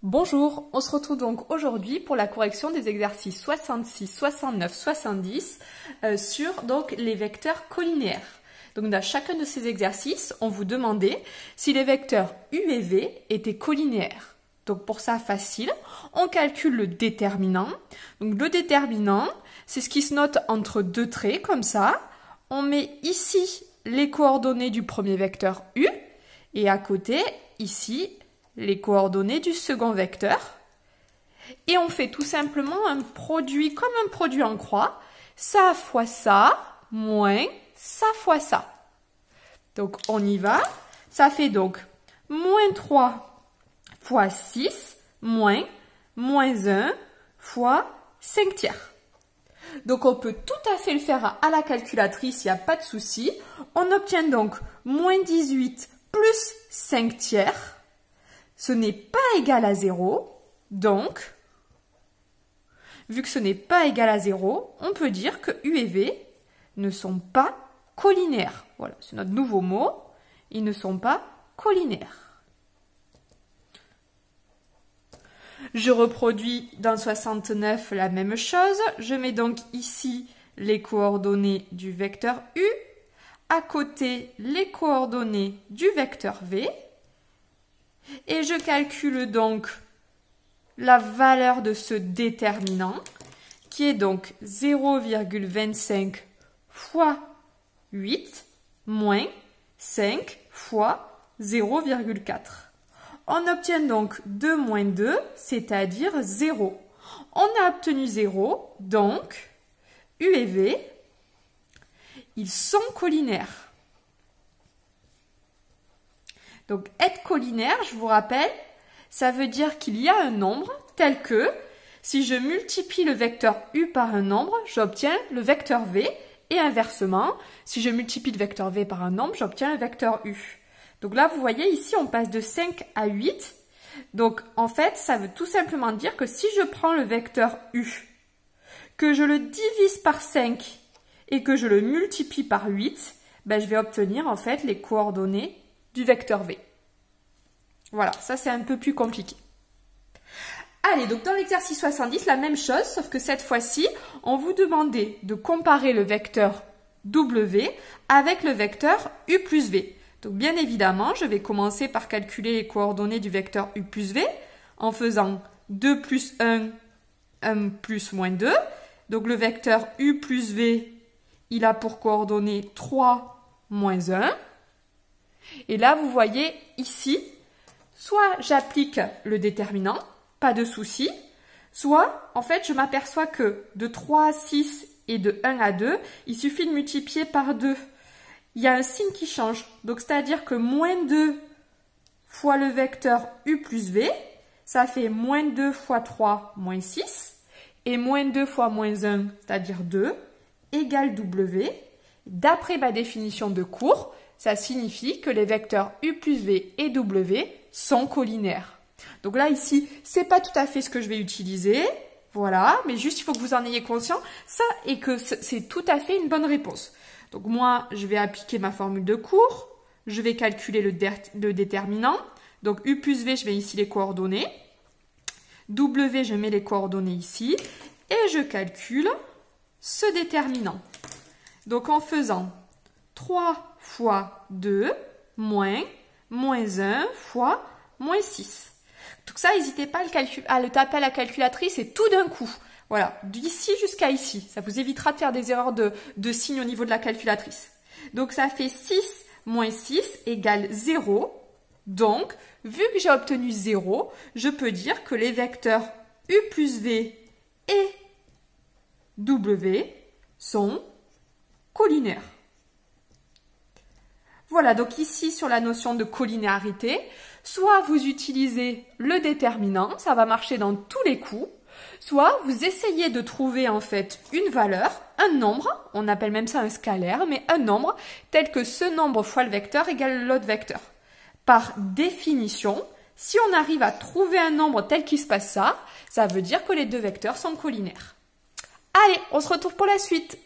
Bonjour, on se retrouve donc aujourd'hui pour la correction des exercices 66, 69, 70 sur donc les vecteurs collinéaires. Donc dans chacun de ces exercices, on vous demandait si les vecteurs u et v étaient collinéaires. Donc pour ça, facile, on calcule le déterminant. Donc le déterminant, c'est ce qui se note entre deux traits comme ça. On met ici les coordonnées du premier vecteur u et à côté, ici, les coordonnées du second vecteur. Et on fait tout simplement un produit comme un produit en croix. Ça fois ça, moins ça fois ça. Donc on y va. Ça fait donc moins 3 fois 6, moins 1 fois 5 tiers. Donc on peut tout à fait le faire à la calculatrice, il n'y a pas de souci. On obtient donc moins 18 plus 5 tiers. Ce n'est pas égal à 0, donc, vu que ce n'est pas égal à 0, on peut dire que u et v ne sont pas collinaires. Voilà, c'est notre nouveau mot, ils ne sont pas collinaires. Je reproduis dans 69 la même chose, je mets donc ici les coordonnées du vecteur u, à côté les coordonnées du vecteur v, et je calcule donc la valeur de ce déterminant, qui est donc 0,25 fois 8 moins 5 fois 0,4. On obtient donc 2 moins 2, c'est-à-dire 0. On a obtenu 0, donc u et v, ils sont collinaires. Donc, être collinaire, je vous rappelle, ça veut dire qu'il y a un nombre tel que, si je multiplie le vecteur u par un nombre, j'obtiens le vecteur v, et inversement, si je multiplie le vecteur v par un nombre, j'obtiens le vecteur u. Donc là, vous voyez, ici, on passe de 5 à 8. Donc, en fait, ça veut tout simplement dire que si je prends le vecteur u, que je le divise par 5 et que je le multiplie par 8, ben, je vais obtenir, en fait, les coordonnées du vecteur v. Voilà, ça c'est un peu plus compliqué. Allez, donc dans l'exercice 70, la même chose, sauf que cette fois-ci, on vous demandait de comparer le vecteur w avec le vecteur u plus v. Donc bien évidemment, je vais commencer par calculer les coordonnées du vecteur u plus v en faisant 2 plus 1, 1 plus moins 2. Donc le vecteur u plus v, il a pour coordonnées 3 moins 1. Et là, vous voyez ici, soit j'applique le déterminant, pas de souci, soit, en fait, je m'aperçois que de 3 à 6 et de 1 à 2, il suffit de multiplier par 2. Il y a un signe qui change. Donc, c'est-à-dire que moins 2 fois le vecteur u plus v, ça fait moins 2 fois 3, moins 6. Et moins 2 fois moins 1, c'est-à-dire 2, égale w. D'après ma définition de cours, ça signifie que les vecteurs u plus v et w sont collinaires. Donc là, ici, c'est pas tout à fait ce que je vais utiliser. Voilà, mais juste, il faut que vous en ayez conscience. Ça, et que c'est tout à fait une bonne réponse. Donc moi, je vais appliquer ma formule de cours. Je vais calculer le déterminant. Donc u plus v, je mets ici les coordonnées. W, je mets les coordonnées ici. Et je calcule ce déterminant. Donc en faisant 3 fois 2, moins 1 fois moins 6. Tout ça, n'hésitez pas à le taper à la calculatrice et tout d'un coup. Voilà, d'ici jusqu'à ici. Ça vous évitera de faire des erreurs de signes au niveau de la calculatrice. Donc ça fait 6 moins 6 égale 0. Donc, vu que j'ai obtenu 0, je peux dire que les vecteurs u plus v et w sont collinaires. Voilà, donc ici sur la notion de collinéarité, soit vous utilisez le déterminant, ça va marcher dans tous les coups, soit vous essayez de trouver en fait une valeur, un nombre, on appelle même ça un scalaire, mais un nombre tel que ce nombre fois le vecteur égale l'autre vecteur. Par définition, si on arrive à trouver un nombre tel qu'il se passe ça, ça veut dire que les deux vecteurs sont collinaires. Allez, on se retrouve pour la suite.